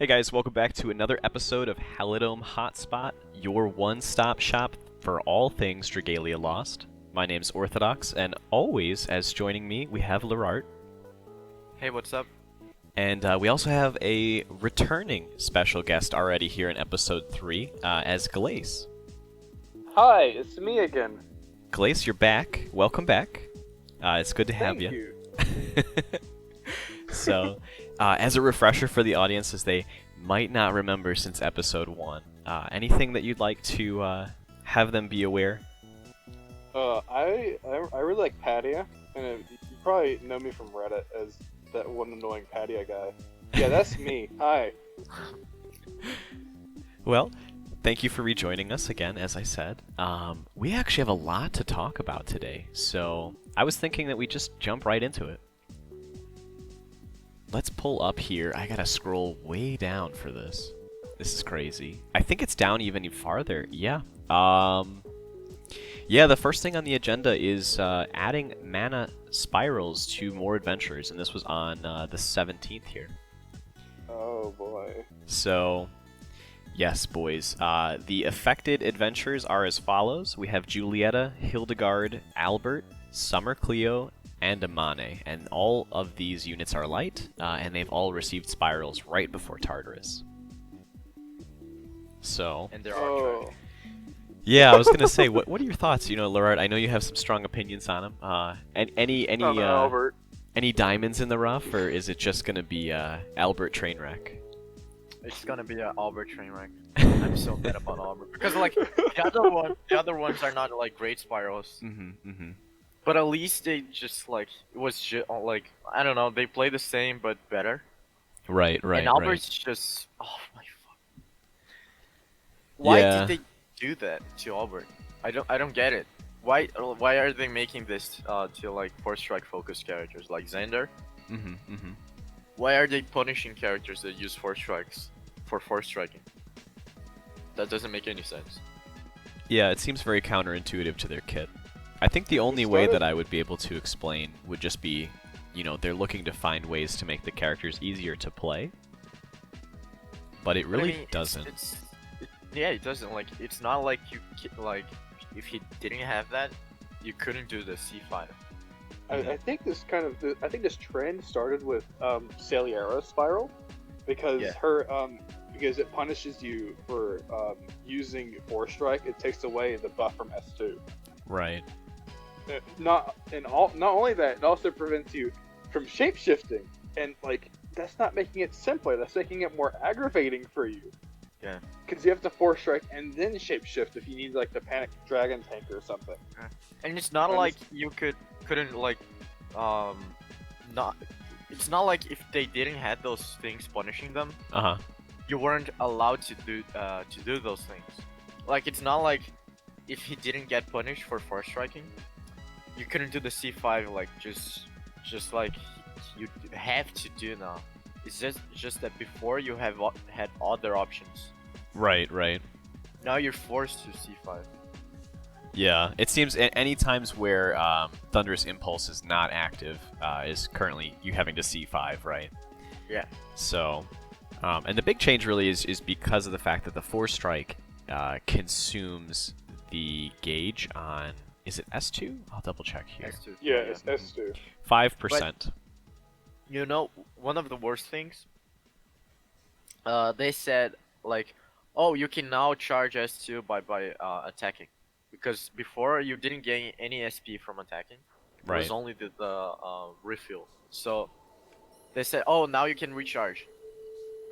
Hey guys, welcome back to another episode of Halidom Hotspot, your one-stop shop for all things Dragalia Lost. My name's Orthodox, and always, as joining me, we have LERART. Hey, what's up? And we also have a returning special guest already here in episode 3, as Glace. Hi, it's me again. Glace, you're back. Welcome back. It's good to have Thank you. you. So, as a refresher for the audience, as they might not remember since episode 1, anything that you'd like to have them be aware? I really like Patia, and you probably know me from Reddit as that one annoying Patia guy. Yeah, that's me. Hi. Well, thank you for rejoining us again, as I said. We actually have a lot to talk about today, so I was thinking that we just jump right into it. Let's pull up here. I gotta scroll way down for this. This is crazy. I think it's down even farther. Yeah. Yeah, the first thing on the agenda is adding mana spirals to more adventures, and this was on the 17th here. Oh boy. So, yes, boys. The affected adventures are as follows. We have Julieta, Hildegard, Albert, Summer Cleo, and Amane, and all of these units are light, and they've all received spirals right before Tartarus. So, And there are yeah, I was gonna say, what are your thoughts? You know, LERART, I know you have some strong opinions on them. Albert. Any diamonds in the rough, or is it just gonna be Albert Trainwreck? It's gonna be an Albert train wreck. I'm so bad about Albert because like the other ones are not like great spirals, but at least they just like it was just like I don't know, they play the same but better. Right. And Albert's just my fuck. Why Yeah. did they do that to Albert? I don't get it. Why are they making this to like force strike focused characters like Xander? Why are they punishing characters that use force strikes for force striking? That doesn't make any sense. Yeah, it seems very counterintuitive to their kit. I think the only way that I would be able to explain would just be, you know, they're looking to find ways to make the characters easier to play. But it really I mean, doesn't. Yeah, it doesn't. Like, it's not like like, if he didn't have that, you couldn't do the C5. I think this I think this trend started with Celiera's spiral, because because it punishes you for using Force Strike. It takes away the buff from S2. Right. Not only that, it also prevents you from shapeshifting, and like that's not making it simpler. That's making it more aggravating for you. Yeah. Because you have to Force Strike and then shapeshift if you need like the Panic Dragon tank or something. And it's not like you couldn't like not. It's not like if they didn't have those things punishing them, you weren't allowed to do those things. Like it's not like if he didn't get punished for force striking, you couldn't do the C5 like just like you have to do now. It's just that before you have had other options. Right. Now you're forced to C5. Yeah, it seems any times where Thunderous Impulse is not active is currently you having to C5, right? Yeah. So, and the big change really is because of the fact that the Force Strike consumes the gauge on, is it S2? I'll double check here. S2. Yeah, it's S2. 5%. You know, one of the worst things, they said like, oh, you can now charge S2 by attacking, because before you didn't gain any SP from attacking. It was only the refill. So they said, oh, now you can recharge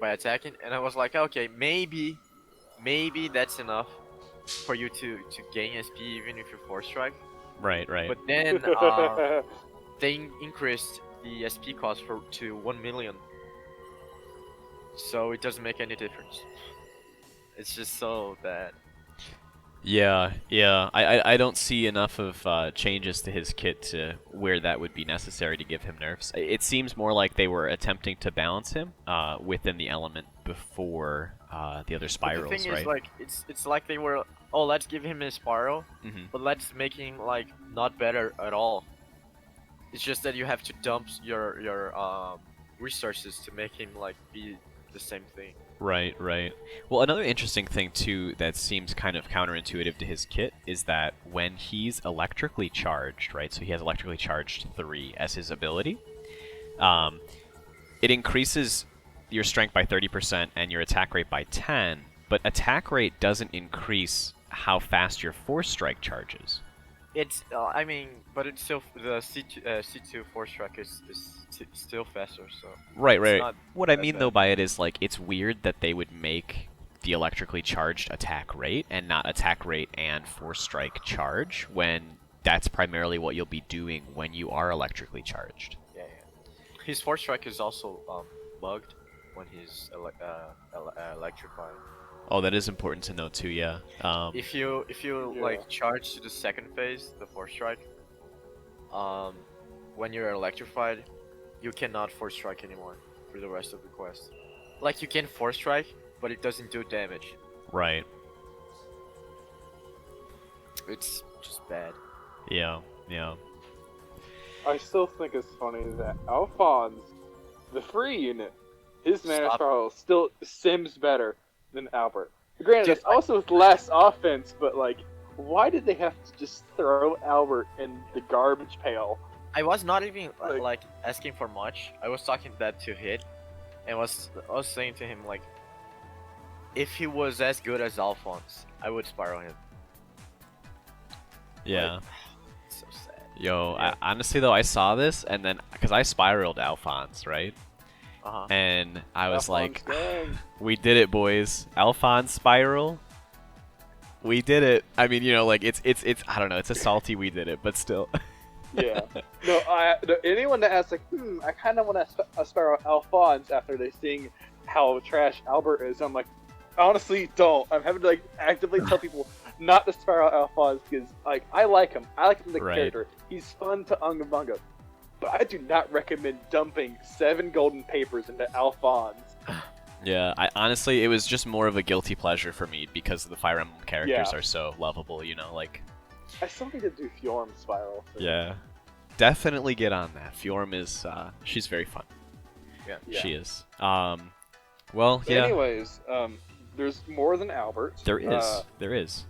by attacking, and I was like, okay, maybe that's enough for you to gain SP even if you force strike. Right. But then they increased the SP cost to 1 million, so it doesn't make any difference. It's just so bad. Yeah. I don't see enough of changes to his kit to where that would be necessary to give him nerfs. It seems more like they were attempting to balance him within the element before the other spirals, but the thing right? is, like, it's like they were, oh, let's give him a spiral, but let's make him like not better at all. It's just that you have to dump your resources to make him like be the same thing. Right, right. Well, another interesting thing too that seems kind of counterintuitive to his kit is that when he's electrically charged, right? So he has electrically charged 3 as his ability. It increases your strength by 30% and your attack rate by 10, but attack rate doesn't increase how fast your Force Strike charges. It's I mean, but it's still the C2 Force Strike is still faster. So Right, it's right. not What I that mean bad. though by it is like it's weird that they would make the electrically charged attack rate and not attack rate and Force Strike charge when that's primarily what you'll be doing when you are electrically charged. Yeah, yeah. His Force Strike is also bugged when he's electrified. Oh, that is important to know too. Yeah. If you Yeah. like charge to the second phase, the Force Strike, when you're electrified, you cannot Force Strike anymore for the rest of the quest. Like you can Force Strike, but it doesn't do damage. Right. It's just bad. Yeah. Yeah. I still think it's funny that Alphonse, the free unit, his mana Stop. spiral still sims better than Albert. Granted, Dude, it's also with less offense, but like, why did they have to just throw Albert in the garbage pail? I was not even Like- like asking for much. I was talking that to Hit, and I was saying to him like, if he was as good as Alphonse, I would spiral him. Yeah. Like, it's so sad. Yo, Yeah. honestly though, I saw this and then because I spiraled Alphonse, right? And I was like, Alphonse, dang. we did it, boys. Alphonse spiral. We did it. I mean, you know, like it's I don't know, it's a salty we did it, but still. Yeah. No, anyone that asks like, I kind of want to spiral Alphonse after they seeing how trash Albert is, I'm like, honestly, don't. I'm having to like actively tell people not to spiral Alphonse because like I like him. I like him as a Right. character. He's fun to Unga Bunga. But I do not recommend dumping 7 golden papers into Alphonse. Yeah, I honestly, it was just more of a guilty pleasure for me because the Fire Emblem characters Yeah. are so lovable, you know, like. I still need to do Fjorm spiral. So. Yeah. Definitely get on that. Fjorm is, she's very fun. Yeah. She is. Well, But yeah. anyways, there's more than Albert. There is. There is.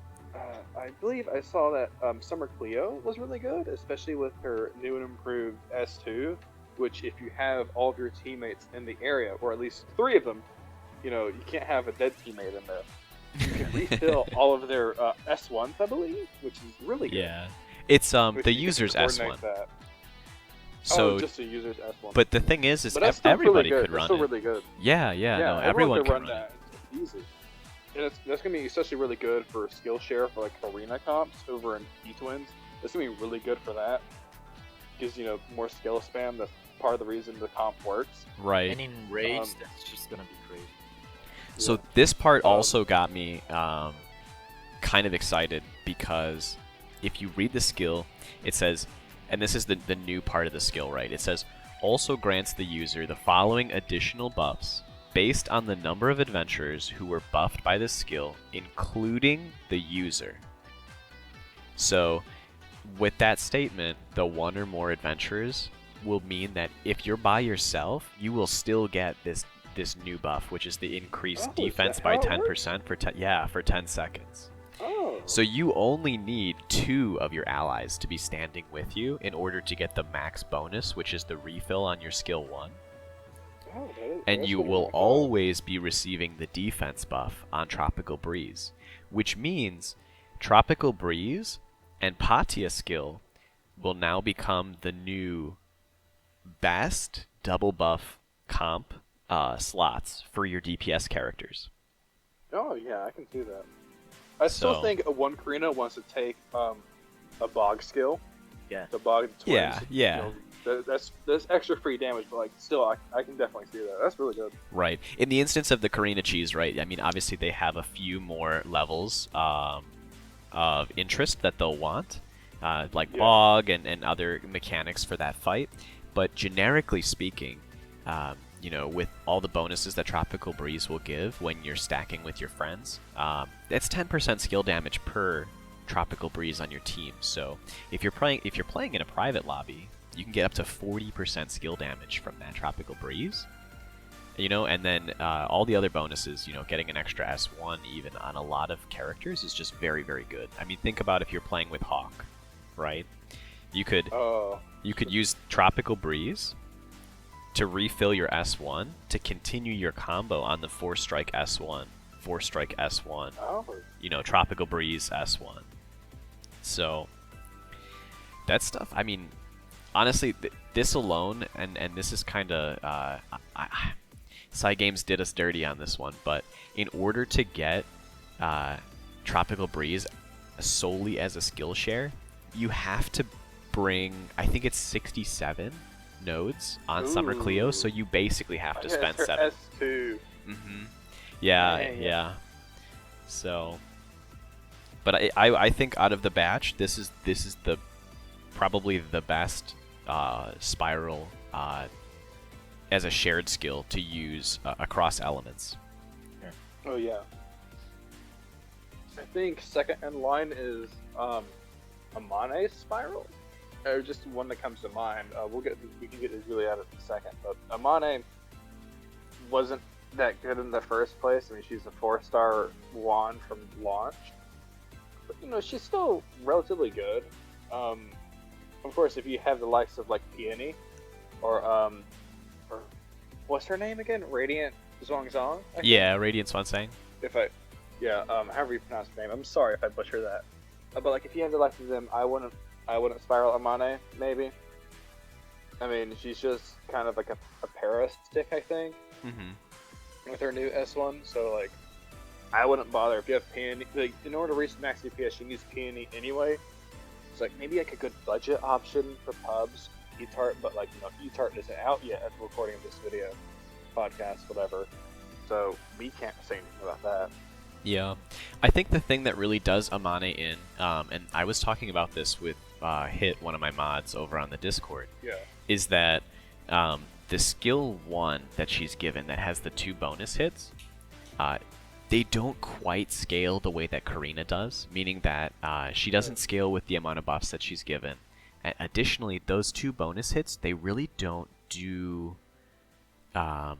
I believe I saw that Summer Cleo was really good, especially with her new and improved S2, which if you have all of your teammates in the area, or at least 3 of them, you know, you can't have a dead teammate in there. You can refill all of their S1s, I believe, which is really good. Yeah. It's Which the you can user's coordinate S1. that. So, just a user's S1. but the thing is But that's still everybody really good. could run It's still it. really good. Yeah, no, everyone could can run run it. that. It's easy. And that's gonna be especially really good for skill share for like arena comps over in E-Twins. That's gonna be really good for that. Gives you know more skill spam. That's part of the reason the comp works. Right. And in raids, that's just gonna be crazy. So Yeah. this part Um, also got me kind of excited because if you read the skill, it says, and this is the new part of the skill, right? It says, also grants the user the following additional buffs based on the number of adventurers who were buffed by this skill, including the user. So with that statement, the 1 or more adventurers will mean that if you're by yourself, you will still get this new buff, which is the increased Oh, is defense that by how it 10% for for 10 seconds. Oh. So you only need 2 of your allies to be standing with you in order to get the max bonus, which is the refill on your skill 1. Oh, And that's you what will I thought. always be receiving the defense buff on Tropical Breeze, which means Tropical Breeze and Patia skill will now become the new best double buff comp slots for your DPS characters. Oh yeah, I can see that. I still So- think One Karina wants to take a bog skill. Yeah. The bog twins. Yeah, yeah. You know, that's extra free damage, but like still, I can definitely see that. That's really good. Right. In the instance of the Karina cheese, right, I mean, obviously they have a few more levels of interest that they'll want, like Yeah. bog and other mechanics for that fight. But generically speaking, you know, with all the bonuses that Tropical Breeze will give when you're stacking with your friends, it's 10% skill damage per Tropical Breeze on your team. So if you're playing in a private lobby, you can get up to 40% skill damage from that Tropical Breeze. You know, and then all the other bonuses, you know, getting an extra S1 even on a lot of characters is just very, very good. I mean, think about if you're playing with Hawk, right? You could use Tropical Breeze to refill your S1 to continue your combo on the 4-strike S1, 4-strike S1. Oh. You know, Tropical Breeze S1. So that stuff, I mean, honestly, this alone, and this is kind of, Cygames did us dirty on this one, but in order to get Tropical Breeze solely as a skill share, you have to bring, I think it's 67 nodes on Summer Cleo, so you basically have to spend 7. S2. Mm-hmm. Yeah. So, but I think out of the batch, this is the probably the best spiral as a shared skill to use across elements. Oh yeah. I think second in line is Amane Spiral, or just one that comes to mind. We can get to Juliet in a second, but Amane wasn't that good in the first place. I mean, she's a 4-star wand from launch, but you know she's still relatively good. Of course, if you have the likes of like Peony, or what's her name again? Radiant Zhuangzong? Yeah, Radiant Swansang. However you pronounce her name. I'm sorry if I butcher that. But like, if you have the likes of them, I wouldn't spiral Amane, maybe. I mean, she's just kind of like a para-stick, I think, with her new S1. So like, I wouldn't bother if you have Peony. Like, in order to reach max DPS, you use Peony anyway. It's like maybe like a good budget option for pubs. E-Tart, but like, you know, E-Tart isn't out yet at the recording of this video, podcast, whatever. So we can't say anything about that. Yeah, I think the thing that really does Amane in, and I was talking about this with Hit, one of my mods over on the Discord, is that the skill 1 that she's given that has the 2 bonus hits, they don't quite scale the way that Karina does, meaning that she doesn't scale with the amount of buffs that she's given. Additionally, those 2 bonus hits, they really don't do a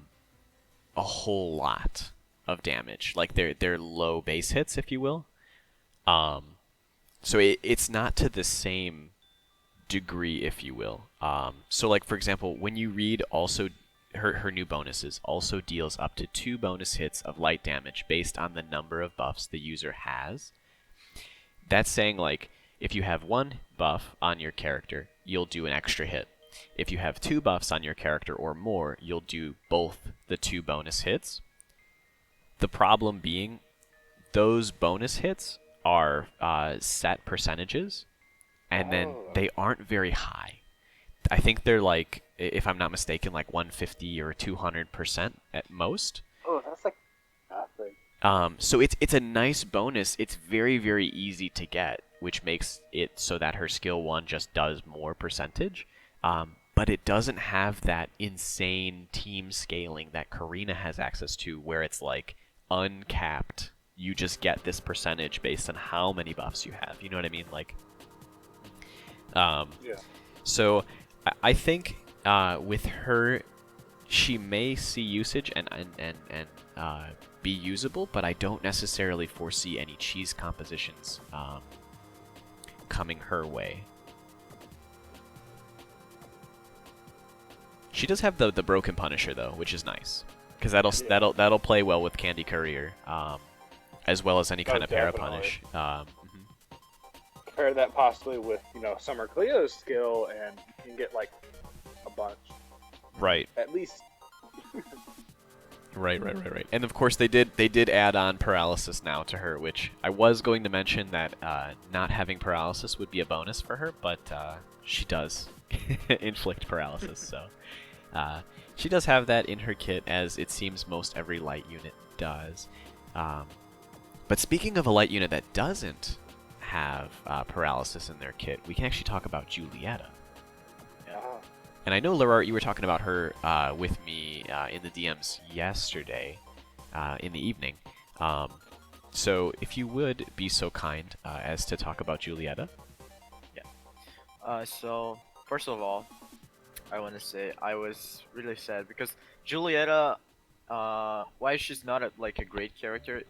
whole lot of damage. Like, they're low base hits, if you will. So it's not to the same degree, if you will. So like, for example, when you read also her new bonuses also deals up to 2 bonus hits of light damage based on the number of buffs the user has. That's saying, like, if you have 1 buff on your character, you'll do an extra hit. If you have 2 buffs on your character or more, you'll do both the 2 bonus hits. The problem being, those bonus hits are set percentages, and then they aren't very high. I think they're like, if I'm not mistaken, like 150 or 200% at most. Oh, that's like nothing. So it's a nice bonus. It's very, very easy to get, which makes it so that her skill 1 just does more percentage. But it doesn't have that insane team scaling that Karina has access to, where it's like uncapped. You just get this percentage based on how many buffs you have. You know what I mean? Like, So I think with her, she may see usage and be usable, but I don't necessarily foresee any cheese compositions coming her way. She does have the Broken Punisher though, which is nice, because that'll play well with Candy Courier, as well as any kind of para punish. Pair that possibly with, you know, Summer Cleo's skill, and you can get like a bunch. Right. At least. Right. And of course they did add on paralysis now to her, which I was going to mention that not having paralysis would be a bonus for her, but she does inflict paralysis, so she does have that in her kit, as it seems most every light unit does. But speaking of a light unit that doesn't have paralysis in their kit, we can actually talk about Julieta. And I know, LERART, you were talking about her with me in the DMs yesterday in the evening. So if you would be so kind as to talk about Julieta. Yeah. So, first of all, I want to say I was really sad because Julieta why she's not like a great character,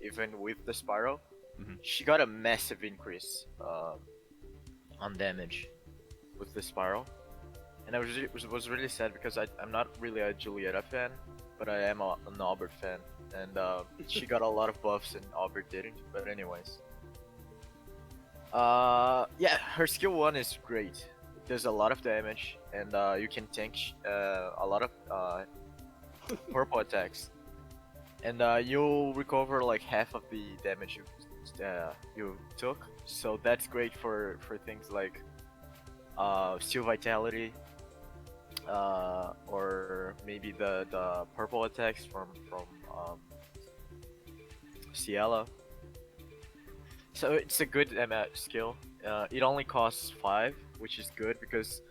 even with the spiral. Mhm. She got a massive increase on damage with the spiral, and I was really sad because I'm not really a Julieta fan, but I am an Albert fan, and she got a lot of buffs and Albert didn't. But anyways, yeah, her skill 1 is great. It does a lot of damage, and you can tank a lot of purple attacks, and you'll recover like half of the damage you took. So that's great for things like Steel Vitality, or maybe the purple attacks from Ciela. So it's a good skill. It only costs 5, which is good because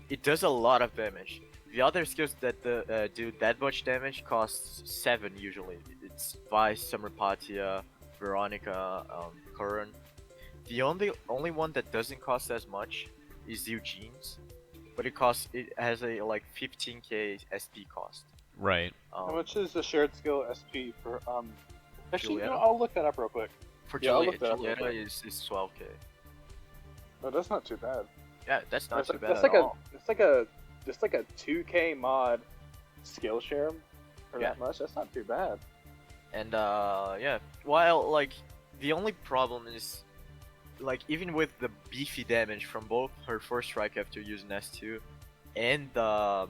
it does a lot of damage. The other skills that do that much damage costs 7 usually. It's Vice, Summer Patia, Veronica, Curran. The only one that doesn't cost as much is Eugene's, but it has a like 15k SP cost. Right. How much is the shared skill SP for Actually, Julieta? I'll look that up real quick. For Yeah, I'll look that up real Julieta quick. is 12k. No, that's not too bad. Yeah, that's not too bad That's at like all. it's like a 2k mod skill share for Yeah. that much. That's not too bad. And yeah, while like the only problem is like even with the beefy damage from both her first strike after using S2 and the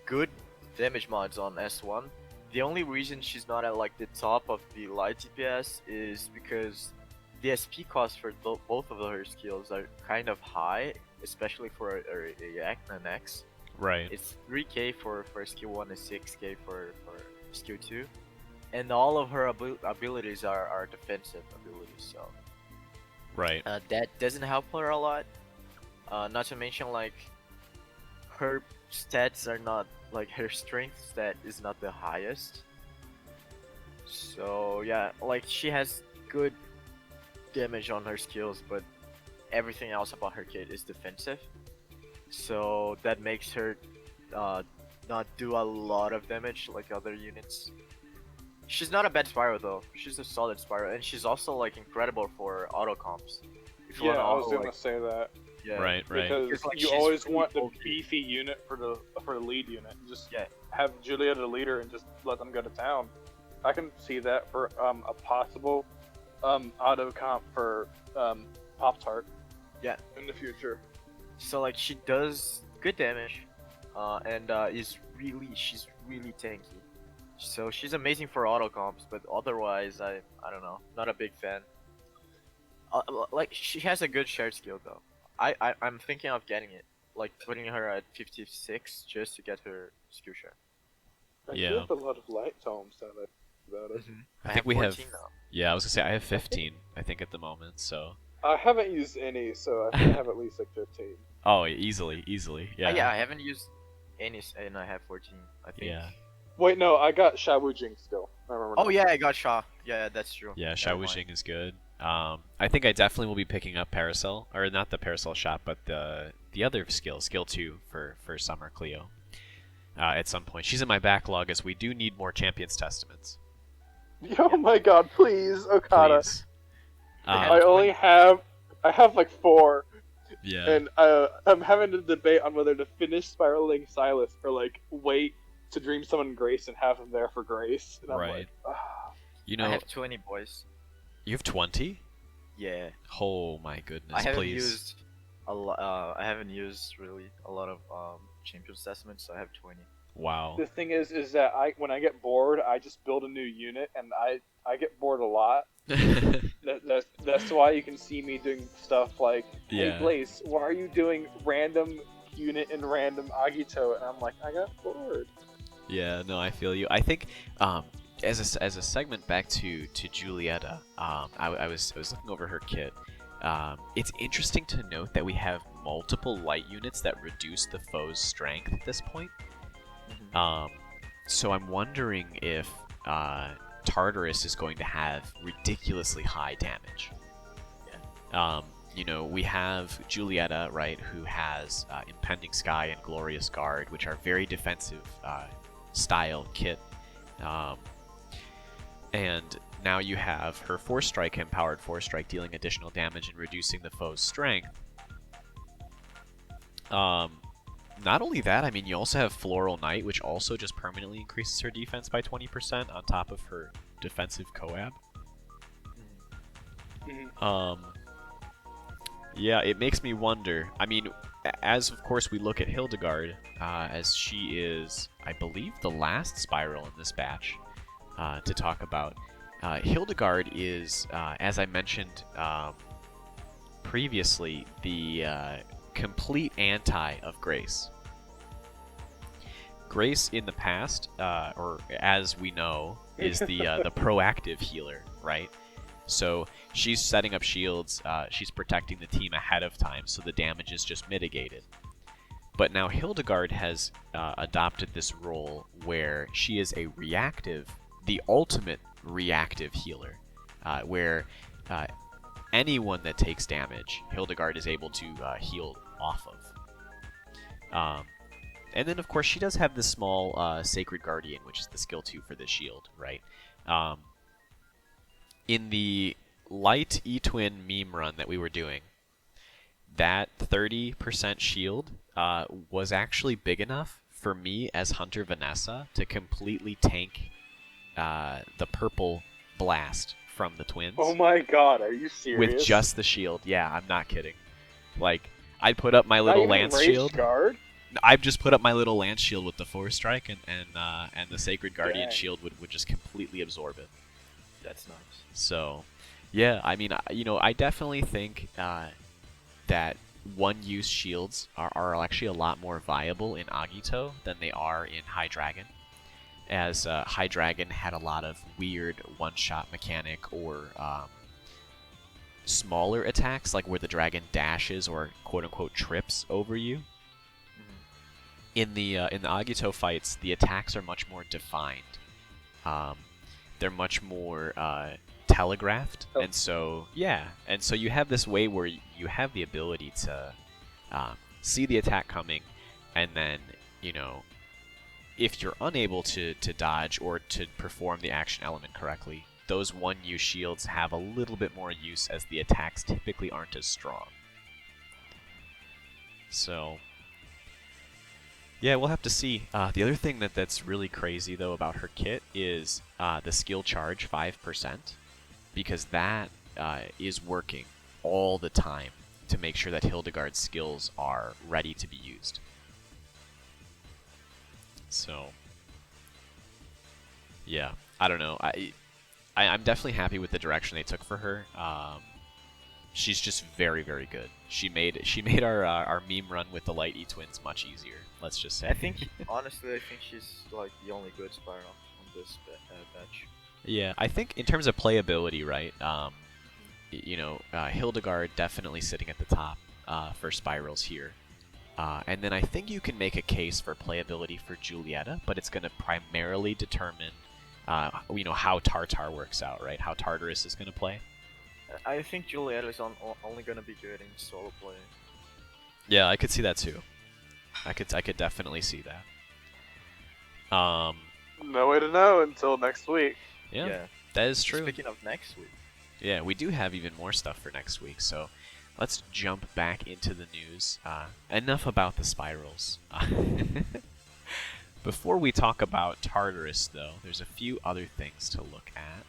good damage mods on S1, the only reason she's not at like the top of the light DPS is because the SP cost for both of her skills are kind of high, especially for an X. Right. It's 3k for skill 1 and 6k for skill 2. And all of her abilities are defensive abilities, so Right. that doesn't help her a lot. Not to mention, like, her stats are not, like, her strength stat is not the highest. So yeah, like, she has good damage on her skills, but everything else about her kit is defensive. So that makes her not do a lot of damage like other units. She's not a bad Spyro though. She's a solid Spyro, and she's also like incredible for auto comps. If you Yeah, wanna I was auto, gonna like, say that yeah, Right. Right. because Because, like, you she's always really want the bulky. beefy unit for the lead unit. Just Yeah. have Juliet the leader and just let them go to town. I can see that for a possible auto comp for Pop-Tart. Yeah. In the future. So like she does good damage, and she's really tanky. So she's amazing for auto comps, but otherwise I don't know, not a big fan. Like she has a good shared skill though. I'm thinking of getting it, like putting her at 56 just to get her skill share. Yeah. You have a lot of light tomes now that about it. I think we have. 14 now. Yeah, I was gonna say I have 15. I think at the moment. So. I haven't used any, so I think I have at least like 15. Oh, easily. Yeah. Yeah, I haven't used any, and I have 14. I think. Yeah. Wait, no, I got Shawu Jing still. I remember. Oh now. yeah, I got Shaw. Yeah, that's true. Yeah, Never Xiao mind. Wuxing is good. I think I definitely will be picking up Parasol, or not the Parasol shot, but the other skill 2 for Summer Cleo. At some point, she's in my backlog as we do need more Champions Testaments. Oh my god, please, Okada. Please. I have like 4, Yeah. and I'm having a debate on whether to finish spiraling Silas or like wait to dream summon Grace and have him there for Grace. And I'm Right. like, ah. You I know, have 20 boys. you have 20? Yeah. Oh my goodness! I haven't please. used a lot. I haven't used really a lot of Champions Testaments, so I have 20. Wow. The thing is that when I get bored, I just build a new unit, and I get bored a lot. That's why you can see me doing stuff like, hey Yeah. Glace, why are you doing random unit and random Agito? And I'm like, I got bored. Yeah, no, I feel you. I think as a segment back to Julieta, I was looking over her kit. It's interesting to note that we have multiple light units that reduce the foe's strength at this point. So I'm wondering if Tartarus is going to have ridiculously high damage. You know, we have Julieta, right, who has Impending Sky and Glorious Guard, which are very defensive style kit. And now you have her 4-strike empowered 4-strike, dealing additional damage and reducing the foe's strength. Not only that, I mean, you also have Floral Knight, which also just permanently increases her defense by 20% on top of her defensive Coab. Yeah, it makes me wonder. I mean, as of course we look at Hildegard, as she is, I believe, the last Spiral in this batch to talk about. Hildegard is, as I mentioned previously, the complete anti of Grace. Grace in the past, or as we know, is the proactive healer, right? So she's setting up shields, she's protecting the team ahead of time, so the damage is just mitigated. But now Hildegard has adopted this role where she is a reactive, the ultimate reactive healer, where anyone that takes damage, Hildegard is able to heal off of. And then, of course, she does have this small Sacred Guardian, which is the skill 2 for the shield, right? In the light E-Twin meme run that we were doing, that 30% shield was actually big enough for me as Hunter Vanessa to completely tank the purple blast from the twins. Oh my god, are you serious? With just the shield. Yeah, I'm not kidding. Like, I'd put up my little lance shield. Guard? I've just put up my little lance shield with the 4-strike, and the Sacred Guardian shield would just completely absorb it. That's nice. So, yeah, I mean, I definitely think that one-use shields are actually a lot more viable in Agito than they are in High Dragon. As High Dragon had a lot of weird one-shot mechanic or smaller attacks, like where the dragon dashes or quote-unquote trips over you. In the Agito fights, the attacks are much more defined. They're much more telegraphed, and so you have this way where you have the ability to see the attack coming, and then if you're unable to dodge or to perform the action element correctly, those one-use shields have a little bit more use as the attacks typically aren't as strong. So, yeah, we'll have to see. The other thing that's really crazy, though, about her kit is the skill charge 5%, because that is working all the time to make sure that Hildegard's skills are ready to be used. So, yeah, I don't know. I'm definitely happy with the direction they took for her. She's just very, very good. She made our meme run with the Light E-Twins much easier. Let's just say. Honestly, I think she's like the only good Spiral on this batch. Yeah, I think in terms of playability, right? Hildegard definitely sitting at the top for Spirals here. And then I think you can make a case for playability for Julieta, but it's going to primarily determine, how Tartar works out, right? How Tartarus is going to play. I think Julieta is only going to be good in solo play. Yeah, I could see that too. I could definitely see that. No way to know until next week. Yeah, that is true. Speaking of next week. Yeah, we do have even more stuff for next week, so let's jump back into the news. Enough about the Spirals. Before we talk about Tartarus, though, there's a few other things to look at.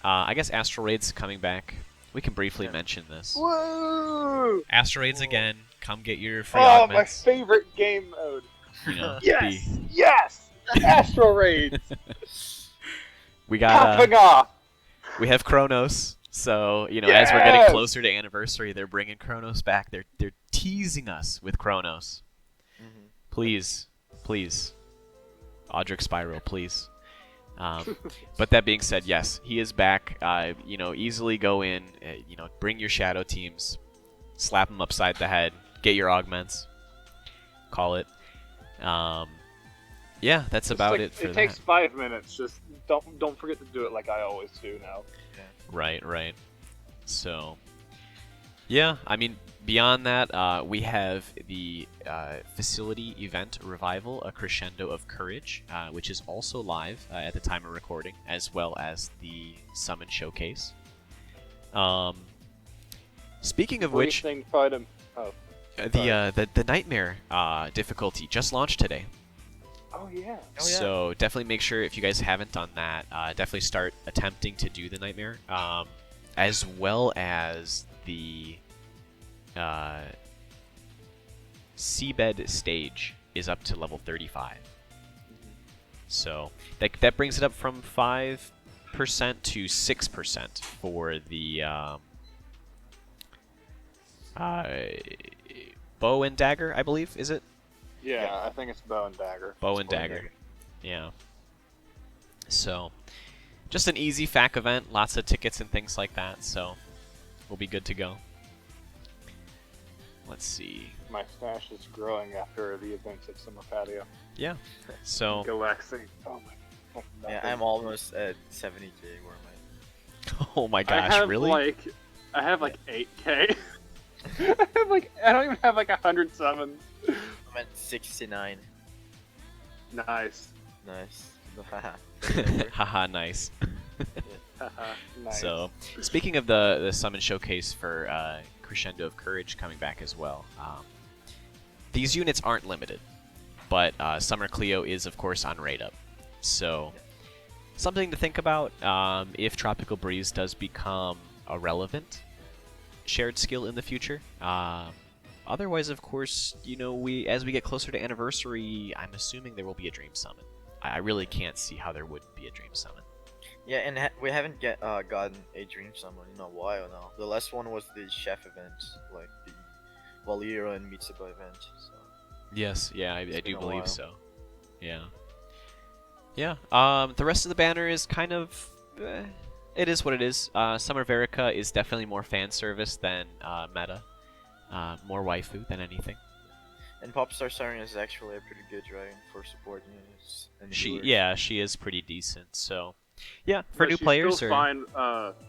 I guess Astral Raids coming back. We can briefly mention this. Woo! Astral Raids again. Come get your free Oh, augments. my favorite game mode. Yes! Yes! Astral Raids! We got Popping off! We have Chronos. So, as we're getting closer to anniversary, they're bringing Chronos back. They're teasing us with Chronos. Mm-hmm. Please. Audric Spyro, please. But that being said, yes, he is back. Easily go in, bring your shadow teams, slap them upside the head, get your augments, call it. Yeah, that's about it for that. It takes 5 minutes. Just don't forget to do it like I always do now. Right. So, yeah, I mean, beyond that, we have the facility event revival, a Crescendo of Courage, which is also live at the time of recording, as well as the summon showcase. Speaking of which, the Nightmare difficulty just launched today. Oh yeah. So definitely make sure, if you guys haven't done that, definitely start attempting to do the Nightmare, as well as the Seabed stage is up to level 35. So that brings it up from 5% to 6% for the bow and dagger, I believe, is it? Yeah, I think it's bow and dagger. Bow and dagger. Yeah. So, just an easy FAQ event, lots of tickets and things like that, so we'll be good to go. Let's see. My stash is growing after the events at Summer Patio. Yeah. So. Galaxy. Oh my. Yeah, I'm almost at 70k. Where am I? Oh my gosh! Really? I have like 8k. I don't even have like 100 summons. I'm at 69. Nice. Nice. Haha, nice. Nice. So, speaking of the summon showcase for Crescendo of Courage coming back as well, these units aren't limited, but Summer Cleo is, of course, on rate up. So, something to think about if Tropical Breeze does become a relevant shared skill in the future. Otherwise, of course, you know, as we get closer to Anniversary, I'm assuming there will be a Dream Summon. I really can't see how there wouldn't be a Dream Summon. Yeah, and we haven't gotten a Dream Summon in a while now. The last one was the Chef event, like the Valira and Mitsuba event. So. Yes, yeah, I do believe while. so. Yeah. Yeah, the rest of the banner is kind of... it is what it is. Summer Verica is definitely more fan service than meta. More waifu than anything. And Popstar Siren is actually a pretty good dragon for support units. And She is pretty decent. So, yeah, for but new she's players. Still fine,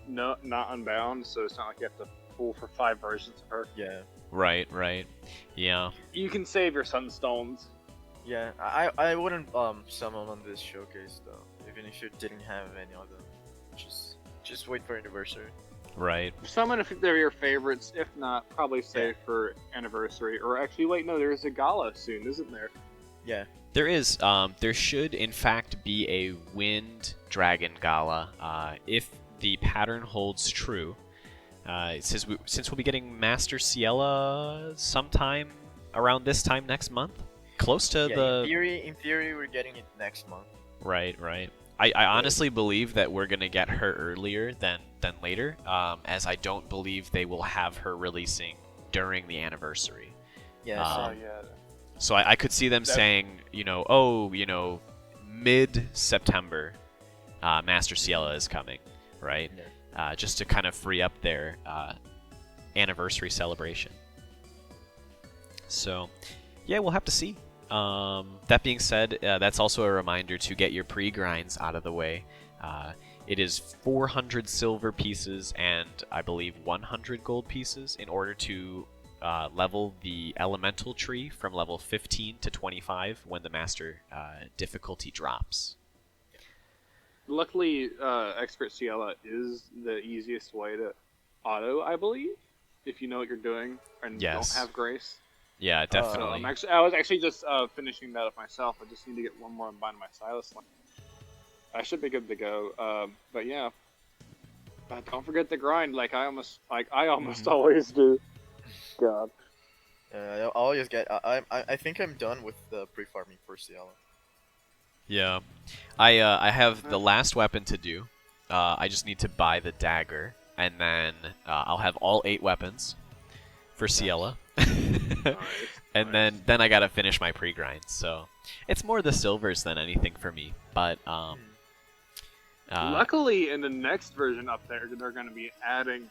not unbound, so it's not like you have to pull for 5 versions of her. Yeah. Right. Yeah. You can save your sunstones. Yeah, I wouldn't summon on this showcase though, even if you didn't have any of them. Just wait for Anniversary. Right. Summon if they're your favorites. If not, probably save for Anniversary. Or actually, wait, no, there's a gala soon, isn't there? Yeah. There is. There should, in fact, be a Wind Dragon Gala. If the pattern holds true. It says since we'll be getting Master Ciela sometime around this time next month. Close to the... In theory, we're getting it next month. Right. I honestly believe that we're gonna get her earlier than later, as I don't believe they will have her releasing during the Anniversary. Yeah. So I could see them saying, mid-September, Master Ciela is coming, right? Yeah. Just to kind of free up their Anniversary celebration. So, yeah, we'll have to see. That being said, that's also a reminder to get your pre-grinds out of the way. It is 400 silver pieces and, I believe, 100 gold pieces in order to level the elemental tree from level 15 to 25 when the master difficulty drops. Luckily, Expert Ciela is the easiest way to auto, I believe, if you know what you're doing and don't have Grace. Yeah, definitely. I was actually just finishing that up myself. I just need to get one more and bind my Silas line. I should be good to go. But yeah, don't forget the grind. Like I almost always do. God. I always get. I think I'm done with the pre-farming for Ciela. Yeah, I have the last weapon to do. I just need to buy the dagger, and then I'll have all 8 weapons for Ciela. And then I gotta finish my pre-grind, so it's more the silvers than anything for me. But luckily, in the next version up there, they're going to be adding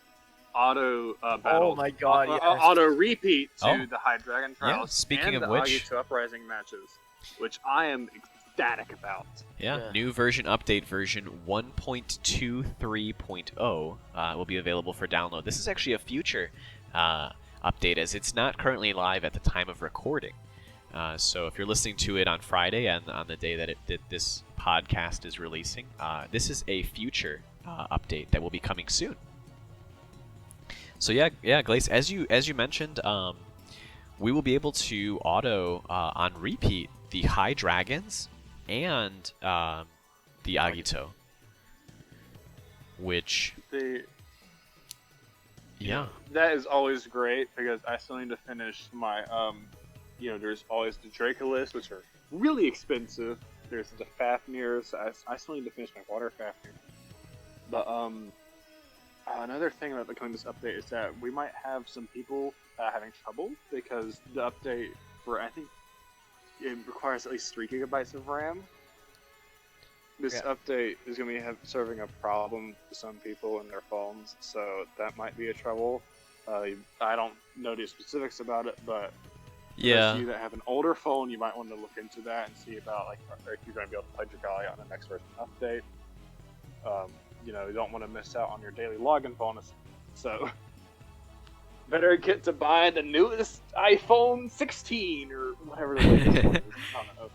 auto battles. Oh my god! Yes. Auto repeat to the High Dragon Trials. Yeah, speaking and of the which, Agito Uprising matches, which I am ecstatic about. Yeah, new version update version 1.23.0 will be available for download. This is actually a future update, as it's not currently live at the time of recording. So if you're listening to it on Friday and on the day that this podcast is releasing, this is a future update that will be coming soon. So yeah, Glace, as you mentioned, we will be able to auto on repeat the high dragons and the Agito, which yeah, that is always great because I still need to finish my there's always the Dracolis, which are really expensive. There's the Fafnirs. I still need to finish my water Fafnir. But another thing about the coming this update is that we might have some people having trouble because the update for, I think it requires at least 3 gigabytes of RAM. This update is going to be serving a problem to some people in their phones, so that might be a trouble. I don't know the specifics about it, but yeah, those of you that have an older phone, you might want to look into that and see about if you're going to be able to play Dragalia on the next version update. You don't want to miss out on your daily login bonus, so better get to buy the newest iPhone 16 or whatever the latest one is. I don't know.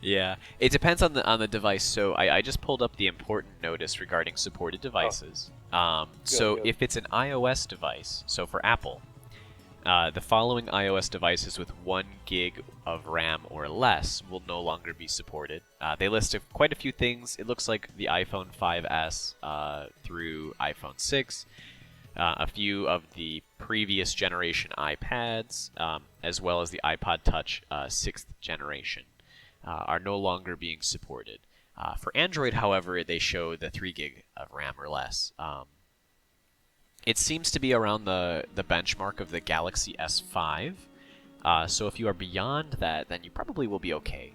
Yeah, it depends on the device. So I just pulled up the important notice regarding supported devices. So if it's an iOS device, so for Apple, the following iOS devices with 1 gig of RAM or less will no longer be supported. They list quite a few things. It looks like the iPhone 5S through iPhone 6, a few of the previous generation iPads, as well as the iPod Touch 6th generation, are no longer being supported. For Android, however, they show the 3 gig of RAM or less. It seems to be around the benchmark of the Galaxy S5. So if you are beyond that, then you probably will be okay.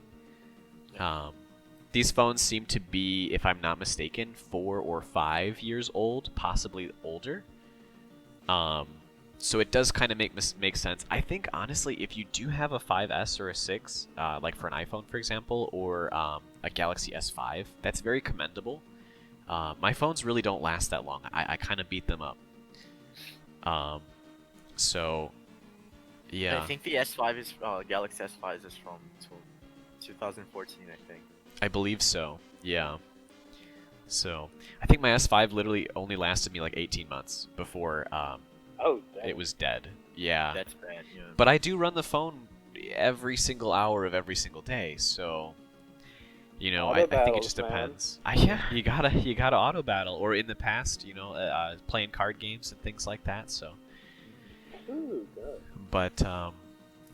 These phones seem to be, if I'm not mistaken, 4 or 5 years old, possibly older. So it does kind of make sense. I think, honestly, if you do have a 5S or a 6, like for an iPhone, for example, or a Galaxy S5, that's very commendable. My phones really don't last that long. I kind of beat them up. So, yeah. I think the S5 is Galaxy S5 is from 2014, I think. I believe so. Yeah. So, I think my S5 literally only lasted me like 18 months before it was dead. Yeah. That's bad. Yeah. But I do run the phone every single hour of every single day, so I think it just depends. You gotta auto battle, or in the past, playing card games and things like that. So, but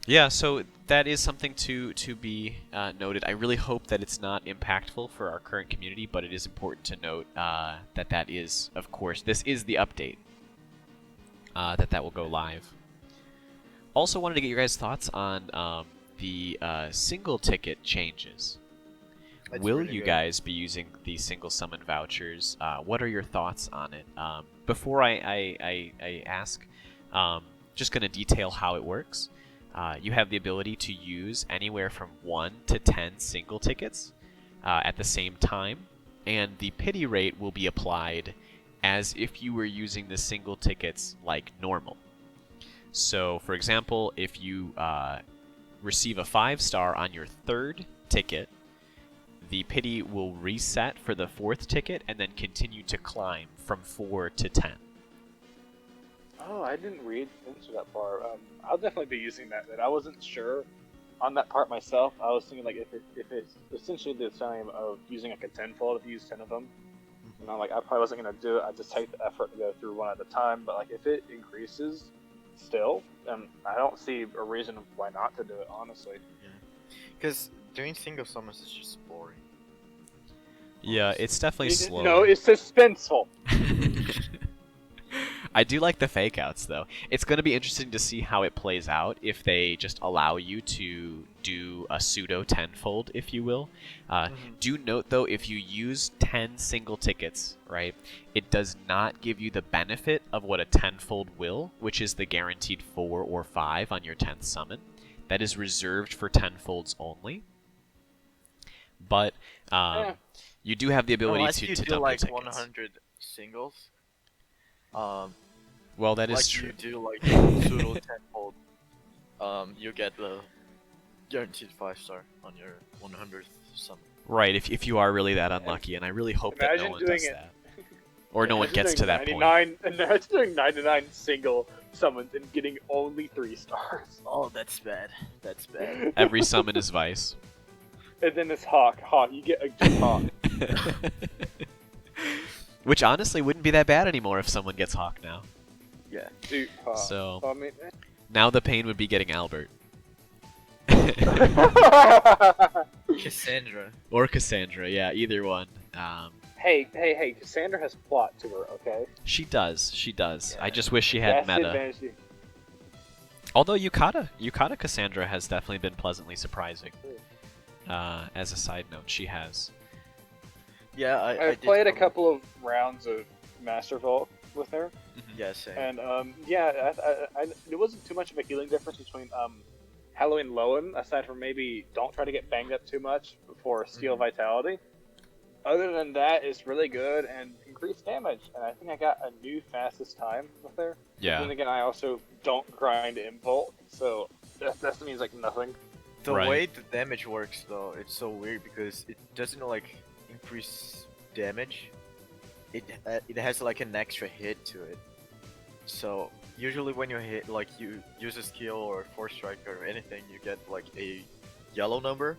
yeah, so that is something to be noted. I really hope that it's not impactful for our current community, but it is important to note that is, of course, this is the update that will go live. Also, wanted to get your guys' thoughts on the single ticket changes. Will you guys be using the single summon vouchers? What are your thoughts on it? Before I ask, just going to detail how it works. You have the ability to use anywhere from 1 to 10 single tickets at the same time, and the pity rate will be applied as if you were using the single tickets like normal. So, for example, if you receive a 5-star on your 3rd ticket, the pity will reset for the 4th ticket and then continue to climb from 4 to 10. Oh, I didn't read into that part. I'll definitely be using that. I wasn't sure on that part myself. I was thinking if it's essentially the same of using like a tenfold if you use 10 of them. And I'm like, I probably wasn't gonna do it. I'd just take the effort to go through one at a time. But if it increases still, I don't see a reason why not to do it, honestly. Because doing single summons is just boring. Yeah, it's definitely slow. No, it's suspenseful. I do like the fake outs, though. It's going to be interesting to see how it plays out if they just allow you to do a pseudo tenfold, if you will. Do note, though, if you use 10 single tickets, right, it does not give you the benefit of what a tenfold will, which is the guaranteed 4 or 5 on your 10th summon. That is reserved for tenfolds only. But you do have the ability Unless to you do dump like your tickets. 100 singles. Well, that is like true. you do like pseudo tenfold, you get the guaranteed 5-star on your 100th summon. Right, if you are really that unlucky, and I really hope that no Imagine one doing does it. that. Or no one Imagine gets doing to that point. 99, and imagine doing 99 single summons and getting only 3 stars. Oh, that's bad. That's bad. Every summon is Vice. And then it's Hawk. Hawk, you get a good Hawk. Which honestly wouldn't be that bad anymore if someone gets Hawk now. Yeah. Dude, Hawk. So I mean, now the pain would be getting Albert. Cassandra. Or Cassandra, yeah, either one. hey, Cassandra has plot to her, okay? She does. Yeah. I just wish she had That's the meta. advantage. Although Yukata Cassandra has definitely been pleasantly surprising. As a side note, she has. Yeah, I I've did played a come- couple of rounds of Master Vault with her, Yeah, same. and yeah, there wasn't too much of a healing difference between Halloween Lowen, aside from maybe don't try to get banged up too much for Steel Vitality. Other than that, it's really good and increased damage, and I think I got a new fastest time with her. Yeah. Then again, I also don't grind in Volt, so that means like nothing. The Right. way the damage works, though, it's so weird because it doesn't like increase damage. It has like an extra hit to it. So usually when you hit, like you use a skill or force strike or anything, you get like a yellow number.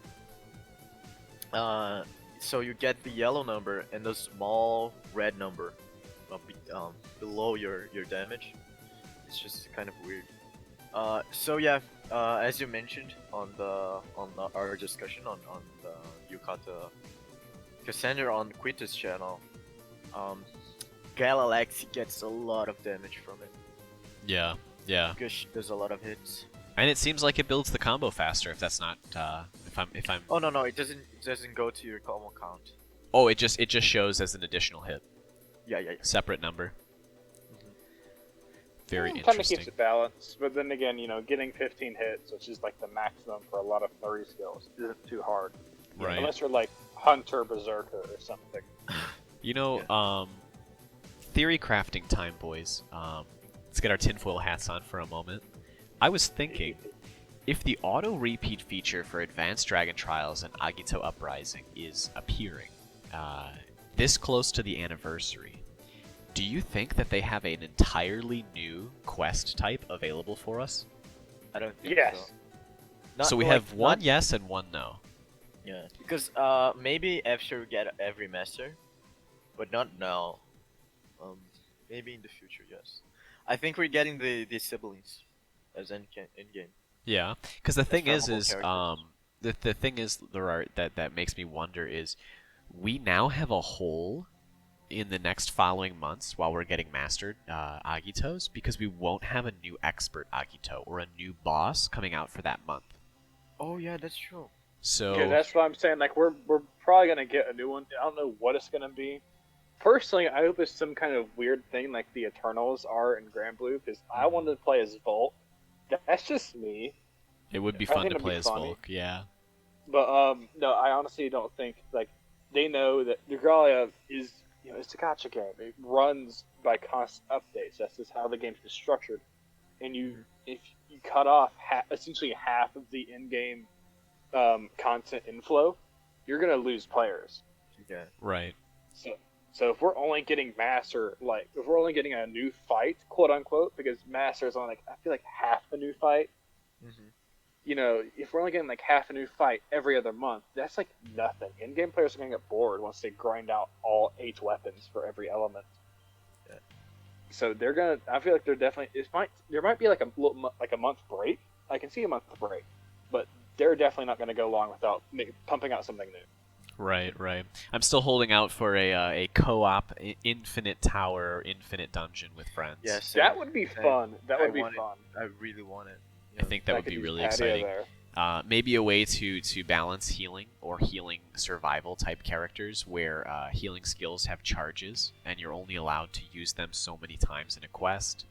So you get the yellow number and the small red number below your damage. It's just kind of weird. So yeah, as you mentioned on our discussion on the Yukata Cassandra on Quintus channel, Galalaxy gets a lot of damage from it Yeah. because she does a lot of hits. And it seems like it builds the combo faster. If that's not, if I'm. Oh no, it doesn't go to your combo count. Oh, it just shows as an additional hit, Yeah. separate number. Very Kind of interesting. keeps it balanced, but then again, getting 15 hits, which is like the maximum for a lot of flurry skills, isn't too hard. Right. Unless you're like Hunter Berserker or something. Theory crafting time, boys. Let's get our tinfoil hats on for a moment. I was thinking, if the auto repeat feature for Advanced Dragon Trials and Agito Uprising is appearing this close to the anniversary, do you think that they have an entirely new quest type available for us? I don't think Yes. so. Not, So we like, have one not- yes and one no. Yeah, because maybe after we get every master, but not now. Maybe in the future, yes. I think we're getting the siblings as in game. Yeah, because the thing is farmable the thing is, LERART, that makes me wonder is, we now have a hole in the next following months while we're getting mastered Agitos, because we won't have a new expert Agito or a new boss coming out for that month. Oh yeah, that's true. So Yeah, that's what I'm saying. Like we're probably gonna get a new one. I don't know what it's gonna be. Personally, I hope it's some kind of weird thing like the Eternals are in Grand Blue, because I wanted to play as Volt. That's just me. it would be I fun think to it'd be play as funny. Volk, yeah. But no, I honestly don't think like they know that Dragalia is it's a gacha game. It runs by constant updates. That's just how the game is structured. And if you cut off essentially half of the in-game content inflow, you're gonna lose players. Yeah. Right. So if we're only getting Master, like if we're only getting a new fight, quote unquote, because Master is on like I feel like half a new fight. If we're only getting like half a new fight every other month, that's like nothing. In-game players are gonna get bored once they grind out all 8 weapons for every element. Yeah. So they're gonna. I feel like they're definitely. There might be like a month break. I can see a month break, but they're definitely not gonna go long without pumping out something new. Right. I'm still holding out for a co-op infinite tower, infinite dungeon with friends. Yes. That would be fun. That would be want it. fun. I really want it. I think that would could be use really Patia exciting. there. Maybe a way to balance healing or healing survival type characters where healing skills have charges and you're only allowed to use them so many times in a quest.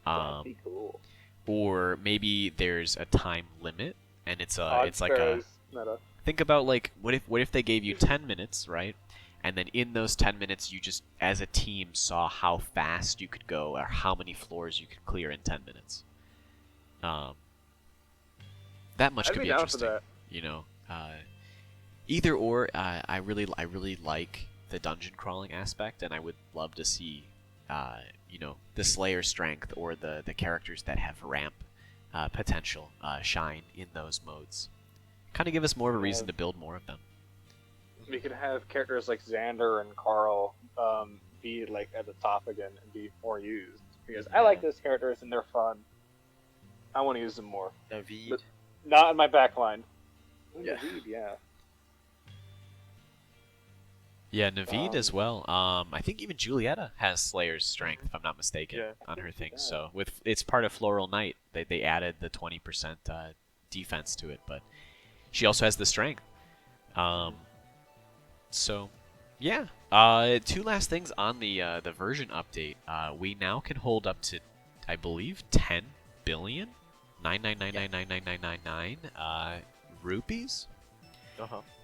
That'd be cool. Or maybe there's a time limit and it's like a Meta. think about like what if they gave you 10 minutes, right? And then in those 10 minutes, you just, as a team, saw how fast you could go or how many floors you could clear in 10 minutes. That much I'd could be be down for interesting. that. You know, either or. I really like the dungeon crawling aspect, and I would love to see, you know, the Slayer strength or the characters that have ramp potential shine in those modes. Kind of give us more of a reason to build more of them. We could have characters like Xander and Carl be like at the top again and be more used, because I like those characters and they're fun. I want to use them more. Naveed. But not in my backline. Yeah. Naveed, yeah. Yeah, Naveed as well. I think even Julieta has Slayer's strength, if I'm not mistaken, on her thing. So it's part of Floral Knight. They added the 20% defense to it, but she also has the strength. So, yeah. Two last things on the version update. We now can hold up to, I believe, 10 billion 999999999 rupees.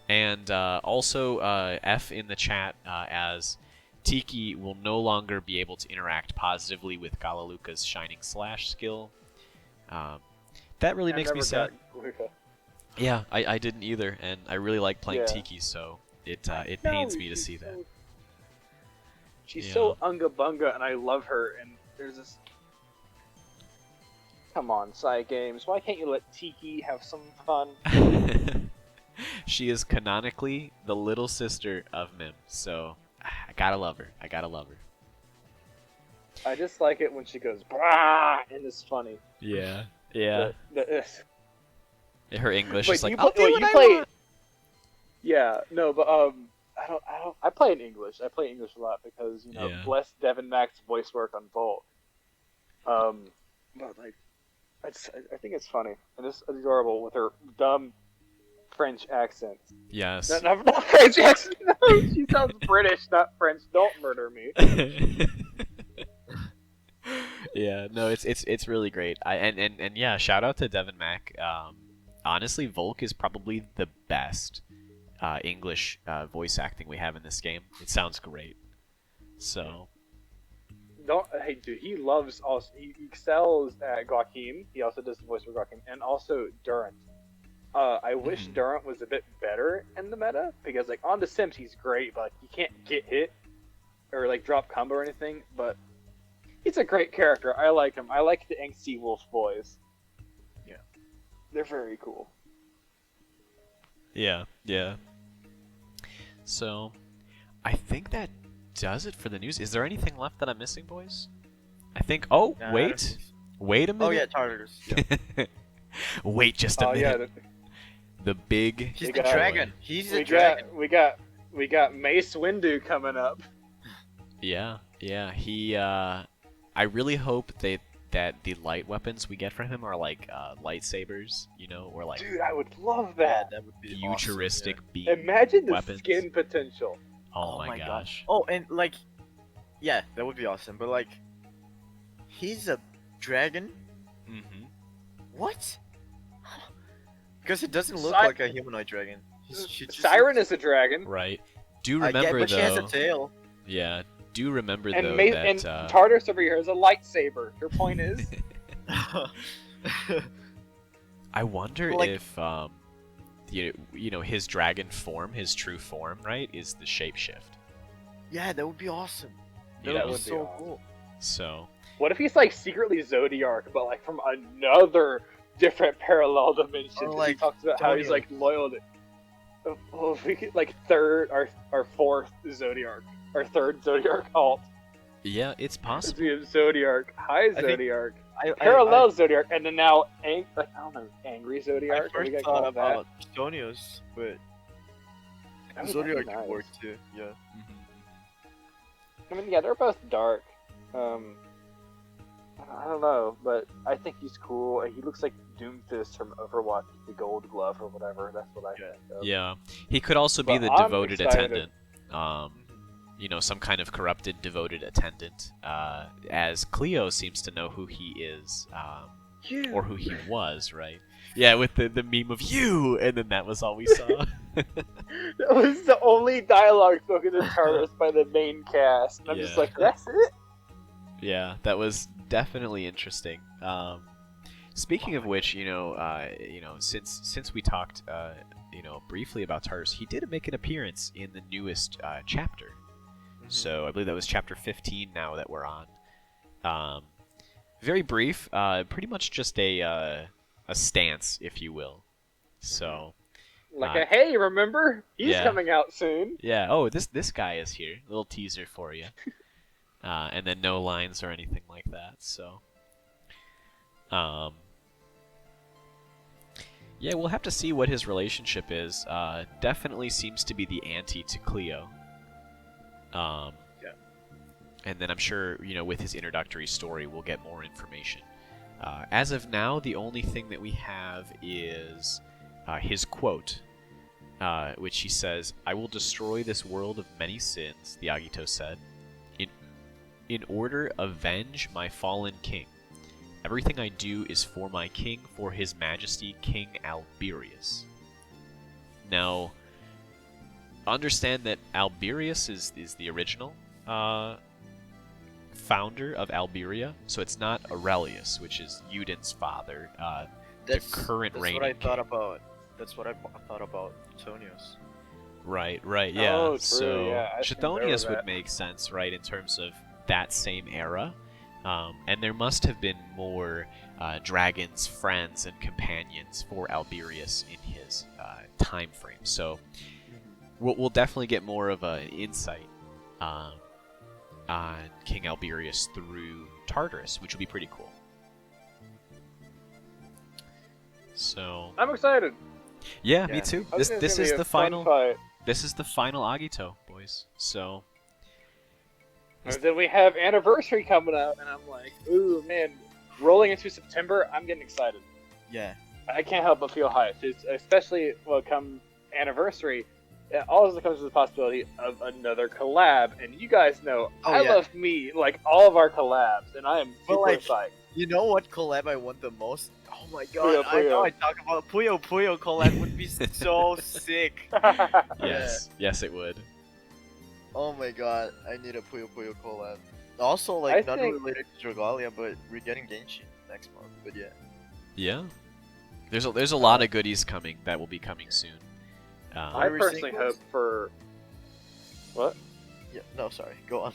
And also F in the chat as Tiki will no longer be able to interact positively with Galaluka's Shining Slash skill. That really makes me sad. Yeah, I didn't either, and I really like playing Tiki, so it pains me to see that. She's so unga bunga, and I love her. And there's this. Come on, Cygames, why can't you let Tiki have some fun? She is canonically the little sister of Mim, so I gotta love her. I just like it when she goes brah, and it's funny. Yeah. Her English is like, I'll do what I want. Yeah, no, but I play in English. I play English a lot because, you know, bless Devin Mack's voice work on Volt. But like, I think it's funny and it's adorable with her dumb French accent. Yes. Not French accent. No, she sounds British, not French. Don't murder me. Yeah, no, it's really great. And yeah, shout out to Devin Mack. Honestly, Volk is probably the best English voice acting we have in this game. It sounds great. So. Hey, dude, he excels at Gawkim. He also does the voice for Gawkim, and also Durant. I wish Durant was a bit better in the meta, because like on The Sims he's great, but like, he can't get hit or like drop combo or anything. But he's a great character. I like him. I like the angsty wolf boys. Yeah, they're very cool. Yeah. So, I think that does it for the news. Is there anything left that I'm missing, boys? I think. Oh, wait a minute. Oh yeah, Tartarus. Yeah. Wait just a minute. The big. He's the dragon. He's the dragon. We got Mace Windu coming up. Yeah. He. I really hope that the light weapons we get from him are like lightsabers, you know, or like. Dude, I would love that. Yeah, that would be futuristic awesome, beam. Imagine the weapons. skin potential. Oh my gosh. Oh, and like, yeah, that would be awesome. But like, he's a dragon. Mm-hmm. What? Because it doesn't look like a humanoid dragon. Siren is a dragon. Right. Do remember but though. She has a tail. Yeah. Do remember and though and that Tartarus over here has a lightsaber. Your point is. I wonder like, if you know his dragon form, his true form, right, is the shapeshift. Yeah, that would be awesome. That would be so cool. So. What if he's like secretly Zodiark, but like from another different parallel dimension? Or, like, he talks about how he's like loyal to. Oh, if we could like our fourth Zodiarc, our third Zodiarc alt. Yeah, it's possible. We have Zodiarc, High Zodiarc, I Parallel Zodiarc, and then now I don't know, Angry Zodiarc. I first thought about Stonios, but Zodiarc could work too. Yeah. I mean, yeah, they're both dark. I don't know, but I think he's cool. He looks like Doomfist from Overwatch, the Gold Glove or whatever. That's what I think of. Yeah, he could also be the devoted attendant. You know, some kind of corrupted devoted attendant. As Cleo seems to know who he is, or who he was, right? Yeah, with the meme of you, and then that was all we saw. That was the only dialogue spoken to Tartarus by the main cast. And I'm just Yeah. like, that's it? Yeah, that was definitely interesting. Speaking of which, since we talked, briefly about Tartarus, he did make an appearance in the newest chapter. So I believe that was chapter 15 now that we're on. Very brief, pretty much just a stance, if you will. So. Like a hey, remember? He's Yeah. coming out soon. Yeah. Oh, this guy is here. A little teaser for you. And then no lines or anything like that. So. Yeah, we'll have to see what his relationship is. Definitely seems to be the anti to Cleo. Yeah. And then I'm sure, with his introductory story, we'll get more information. As of now, the only thing that we have is his quote, which he says, "I will destroy this world of many sins," the Agito said, in order avenge my fallen king. Everything I do is for my king, for his majesty, King Alberius. Now, understand that Alberius is the original founder of Alberia, so it's not Aurelius, which is Udin's father, the current reigning That's what I thought king. about. That's what I thought about Tonius. Right, yeah. Oh, true, so yeah, I think there was Chthonius would that. make sense, right, in terms of that same era. And there must have been more dragons, friends, and companions for Alberius in his time frame. So we'll definitely get more of an insight on King Alberius through Tartarus, which will be pretty cool. So I'm excited. yeah, Yeah. me too. I think This it's gonna is be the a fun final. fight. This is the final Agito, boys. So And then we have Anniversary coming up, and I'm like, ooh, man. Rolling into September, I'm getting excited. Yeah. I can't help but feel hyped, especially when it comes Anniversary. It also comes with the possibility of another collab, and you guys know Oh, I yeah. love me like all of our collabs, and I am But, super like, psyched. You know what collab I want the most? Oh my Puyo god, I know Puyo. I talk about Puyo Puyo collab would be so sick. yes, it would. Oh my god, I need a Puyo Puyo collab. Also, I like, not think- related to Dragalia, but we're getting Genshin next month, but yeah. Yeah. There's a lot of goodies coming that will be coming soon. I Are we personally singles? hope for what? Yeah, no, sorry, go on.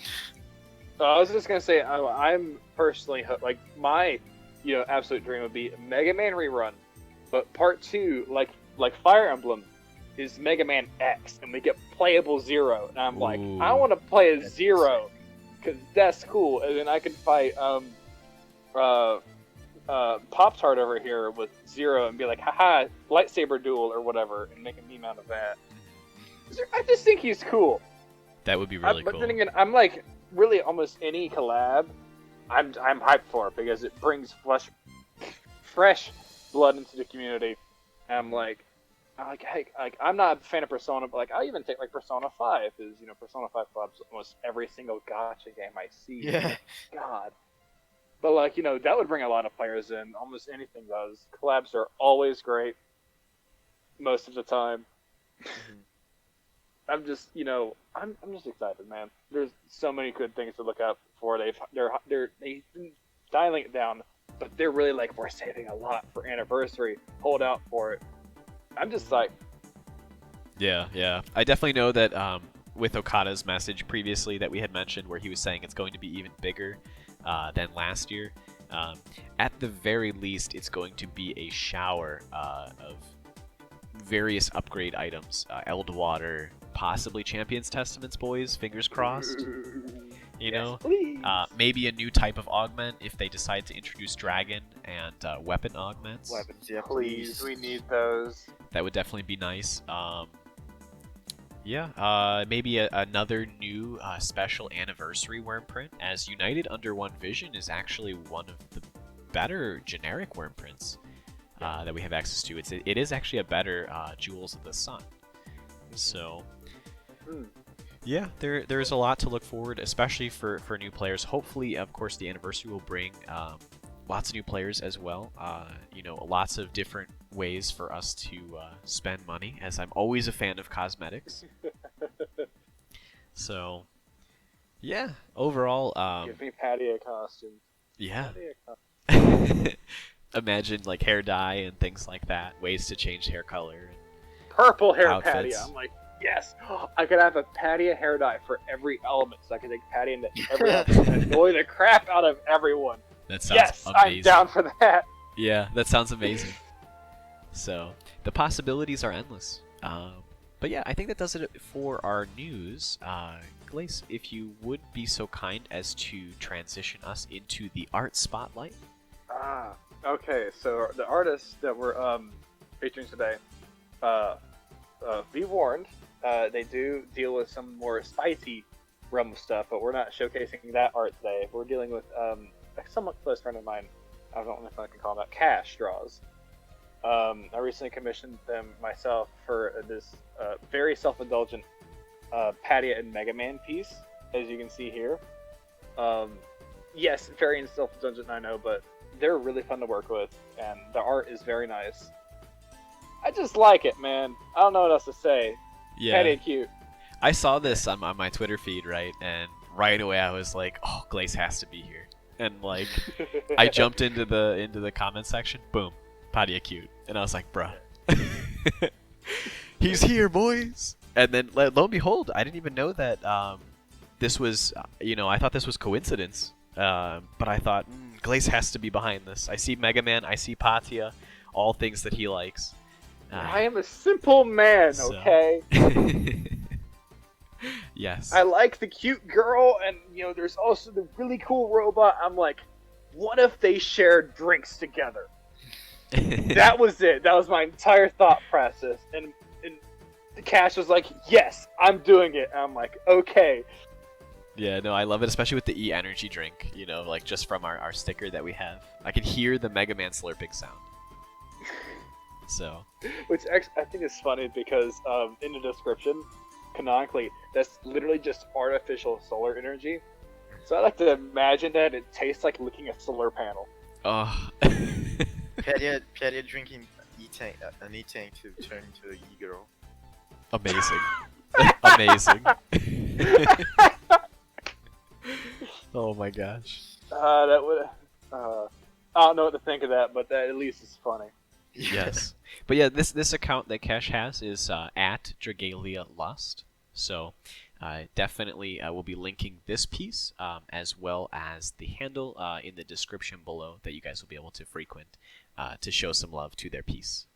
I was just gonna say I'm personally like my absolute dream would be a Mega Man rerun, but part 2 like Fire Emblem is Mega Man X, and we get playable Zero, and I'm like, Ooh. I want to play a That's Zero because that's cool, and then I can fight Pop-Tart over here with Zero and be like, haha, lightsaber duel or whatever, and make a meme out of that. I just think he's cool. That would be really But cool. then again, I'm like, really almost any collab, I'm hyped for it because it brings fresh blood into the community. And I'm like, hey, I'm not a fan of Persona, but like I'll even take like Persona 5, because Persona 5 collabs almost every single gacha game I see. Yeah. God. But like that would bring a lot of players in. Almost anything does. Collabs are always great. Most of the time. I'm just, I'm just excited, man. There's so many good things to look out for. They've been dialing it down, but they're really like, we're saving a lot for Anniversary. Hold out for it. I'm just like, Yeah. I definitely know that with Okada's message previously that we had mentioned, where he was saying it's going to be even bigger than last year. At the very least, it's going to be a shower of various upgrade items. Eldwater, possibly Champion's Testaments, boys. Fingers crossed. yes, please. Maybe a new type of augment if they decide to introduce dragon and weapon augments. Weapons, yeah, Please, we need those. That would definitely be nice. Maybe another new special anniversary worm print, as United Under One Vision is actually one of the better generic worm prints that we have access to. It is actually a better Jewels of the Sun. So, yeah, there's a lot to look forward, especially for new players. Hopefully, of course, the anniversary will bring lots of new players as well. Lots of different ways for us to spend money, as I'm always a fan of cosmetics. So, yeah, overall, Give me Patia costumes. yeah. Patia costumes. Imagine like hair dye and things like that, ways to change hair color. Purple hair Outfits. Patia. I'm like, yes, I could have a Patia hair dye for every element, so I could take Patia into every element and annoy the crap out of everyone. That sounds amazing. I'm down for that. Yeah, that sounds amazing. So, the possibilities are endless. But yeah, I think that does it for our news. Glace, if you would be so kind as to transition us into the art spotlight. Okay, so the artists that we're featuring today, be warned, they do deal with some more spicy realm of stuff, but we're not showcasing that art today. We're dealing with a somewhat close friend of mine, I don't know if I can call him that, Kash draws. I recently commissioned them myself for this very self-indulgent Patia and MegaMan piece, as you can see here. Yes, very self-indulgent, I know, but they're really fun to work with, and the art is very nice. I just like it, man. I don't know what else to say. Yeah. Patia cute. I saw this on my Twitter feed, right? And right away I was like, oh, Glace has to be here. And like, I jumped into the comment section, boom, Patia cute. And I was like, bruh. He's here, boys! And then, lo and behold, I didn't even know that this was, I thought this was coincidence. But I thought, Glace has to be behind this. I see MegaMan, I see Patia, all things that he likes. I am a simple man, okay? Yes. I like the cute girl, and, there's also the really cool robot. I'm like, what if they shared drinks together? That was it. That was my entire thought process. And Kash was like, yes, I'm doing it. And I'm like, okay. Yeah, no, I love it, especially with the E-Energy drink, like just from our sticker that we have. I can hear the MegaMan slurping sound. So. Which I think is funny because in the description, canonically, that's literally just artificial solar energy. So I like to imagine that it tastes like licking a solar panel. Oh. Patia drinking an E-Tank to turn into an E-Girl. Amazing. Amazing. Oh my gosh. That would. I don't know what to think of that, but that at least is funny. Yes. But yeah, this account that Kash has is at Dragalia Lust. So definitely we'll be linking this piece as well as the handle in the description below that you guys will be able to frequent to show some love to their piece.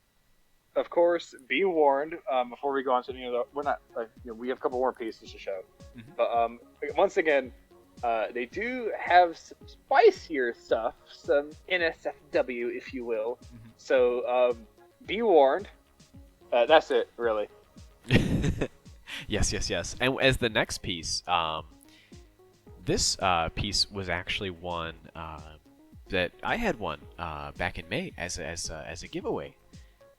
Of course, be warned before we go on to we're not we have a couple more pieces to show, but once again, they do have some spicier stuff, some NSFW, if you will. So be warned. That's it, really. Yes. And as the next piece, this piece was actually one that I had won back in May as a giveaway.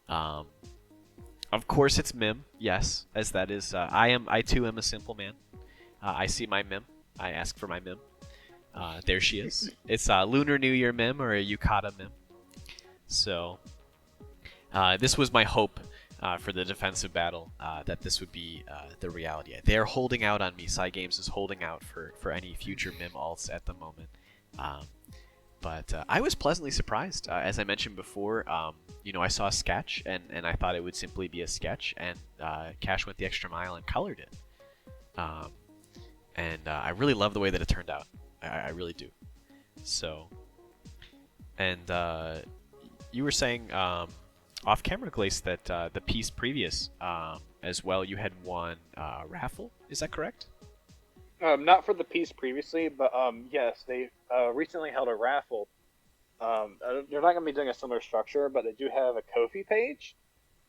Of course, it's Mim. Yes, as that is. I too am a simple man. I see my Mim. I ask for my Mim. There she is. It's a Lunar New Year Mim or a Yukata Mim. So this was my hope for the defensive battle, that this would be the reality. They're holding out on me. Cygames is holding out for any future Mim alts at the moment. But I was pleasantly surprised. As I mentioned before, I saw a sketch, and I thought it would simply be a sketch, and Kash went the extra mile and colored it. And I really love the way that it turned out. I really do. So, and you were saying off camera, Glace, that the piece previous as well, you had won a raffle. Is that correct? Not for the piece previously, but yes, they recently held a raffle. They're not going to be doing a similar structure, but they do have a Ko-fi page.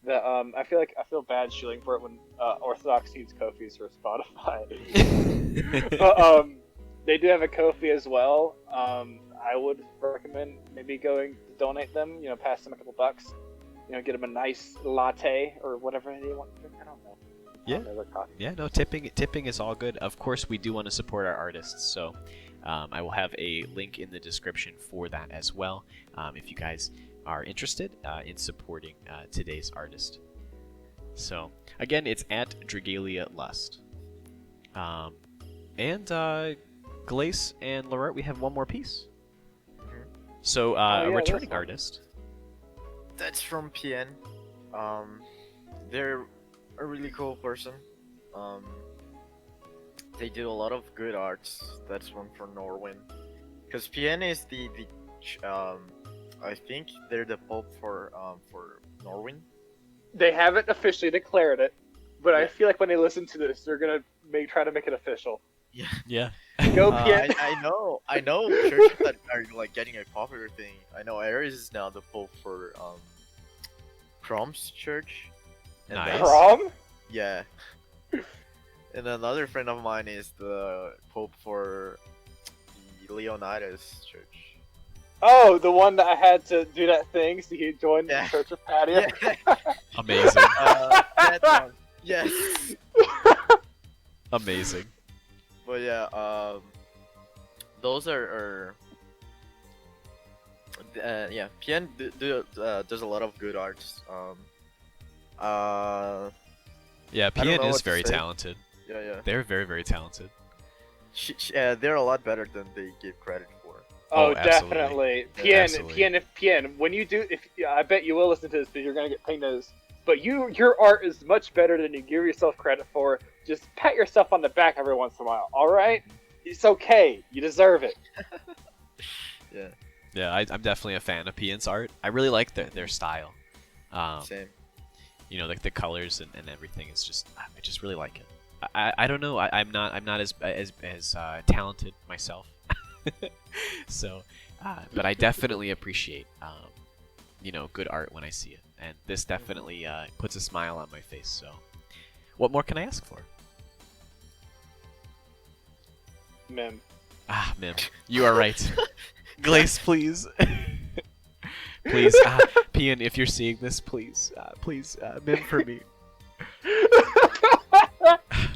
That I feel bad shilling for it when Orthodox needs Ko-fis for Spotify. But they do have a Ko-fi as well. I would recommend maybe going to donate them. Pass them a couple bucks. Get them a nice latte or whatever they want to drink. I don't know. Yeah. No, tipping is all good. Of course, we do want to support our artists. So, I will have a link in the description for that as well, if you guys are interested in supporting today's artist. So again, it's at Dragalia Lust. And Glace and LERART, we have one more piece. So a returning artist. That's from Pyen. They're a really cool person. They do a lot of good arts. That's one for Norway. Because Pyen is I think they're the Pope for Norway. They haven't officially declared it, but I feel like when they listen to this, they're gonna try to make it official. Yeah. Yeah. Go Pyen. I know churches that are like getting a popular thing. I know Ares is now the Pope for Crom's church. And Nice. Crom? Yeah. And another friend of mine is the Pope for the Leonidas church. Oh, the one that I had to do that thing so he joined the Church of Patia. Yeah. Amazing. That one. Yes. Amazing. But yeah, those are Pyen does a lot of good arts. Yeah, don't Pyen know is what to very say. talented. Yeah. They're very, very talented. They're a lot better than they give credit for. Oh, Oh, absolutely. definitely. Absolutely. Pyen, when you do, I bet you will listen to this because you're gonna get pinged as. But your art is much better than you give yourself credit for. Just pat yourself on the back every once in a while. All right, it's okay. You deserve it. Yeah. Yeah, I'm definitely a fan of Pyen's art. I really like their style. Same. You know, like the colors and everything. It's just, I just really like it. I don't know. I'm not as talented myself. So, but I definitely appreciate you know, good art when I see it, and this definitely puts a smile on my face. So, what more can I ask for? Mim. Ah, Mim, you are right. Glace, please. Please, Pyen, if you're seeing this, please, Mim for me.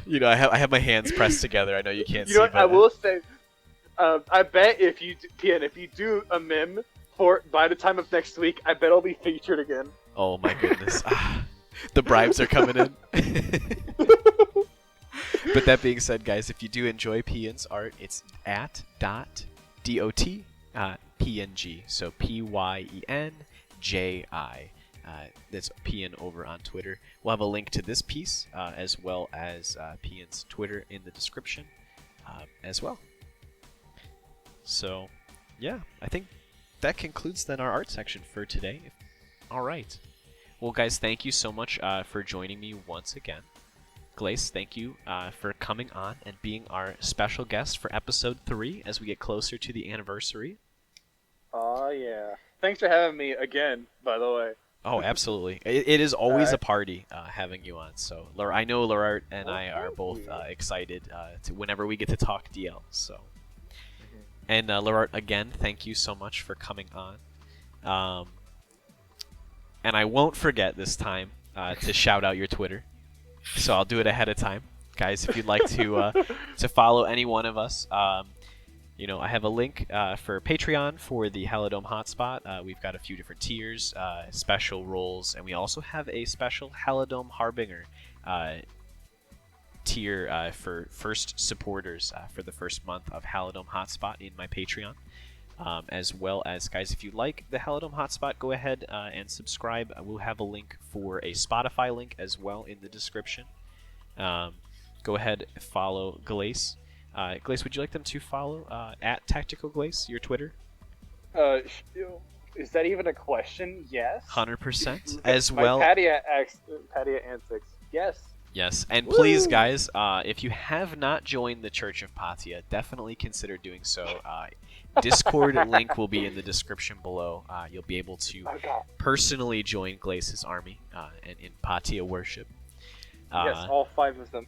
You know, I have my hands pressed together. I know you can't see. You know what? But, I will say, I bet if you do a mim by the time of next week, I bet it'll be featured again. Oh my goodness, the bribes are coming in. But that being said, guys, if you do enjoy Pyen's art, it's at .dot PNG. So PYENJI. That's Pyen over on Twitter. We'll have a link to this piece as well as Pyen's Twitter in the description as well. So, yeah, I think that concludes then our art section for today. All right. Well, guys, thank you so much for joining me once again. Glace, thank you for coming on and being our special guest for episode 3 as we get closer to the anniversary. Oh, yeah. Thanks for having me again, by the way. Oh, absolutely. It is always a party having you on. So I know LERART and I are both excited to whenever we get to talk DL. So, and LERART, again, thank you so much for coming on. And I won't forget this time to shout out your Twitter. So I'll do it ahead of time, guys. If you'd like to follow any one of us, you know, I have a link for Patreon for the Halidom Hotspot. We've got a few different tiers, special roles, and we also have a special Halidom Harbinger tier for first supporters for the first month of Halidom Hotspot in my Patreon. As well as, guys, if you like the Halidom Hotspot, go ahead and subscribe. We'll have a link for a Spotify link as well in the description. Go ahead, follow Glace. Glace, would you like them to follow at Tactical Glace, your Twitter? Is that even a question? Yes. 100%. As well. Patia Antics. Yes. Yes, and please, guys, if you have not joined the Church of Patia, definitely consider doing so. Discord link will be in the description below. You'll be able to personally join Glace's army and in Patia worship. Yes, all 5 of them.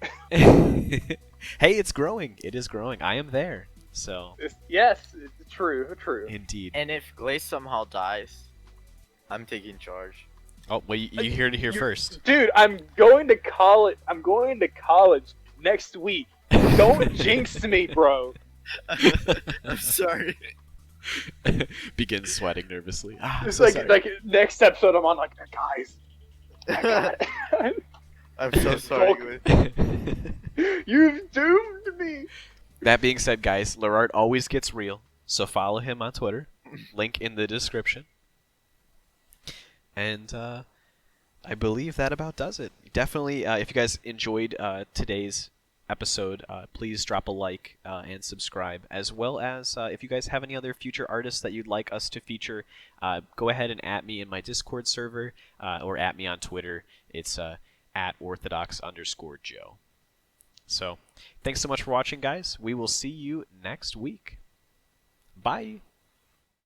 Hey, it's growing. It is growing. I am there. So. Yes, it's true. Indeed. And if Glace somehow dies, I'm taking charge. Oh, well, you heard it here first. Dude, I'm going to college. I'm going to college next week. Don't jinx me, bro. I'm sorry. Begins sweating nervously. I'm It's so sorry. like next episode I'm on like guys. I'm so sorry. Volk. You've doomed me. That being said, guys, LERART always gets real, so follow him on Twitter. Link in the description. And I believe that about does it. Definitely, if you guys enjoyed today's episode, please drop a like and subscribe. As well as if you guys have any other future artists that you'd like us to feature, go ahead and @me in my Discord server or @me on Twitter. It's @orthodox_Joe. So, thanks so much for watching, guys. We will see you next week. Bye.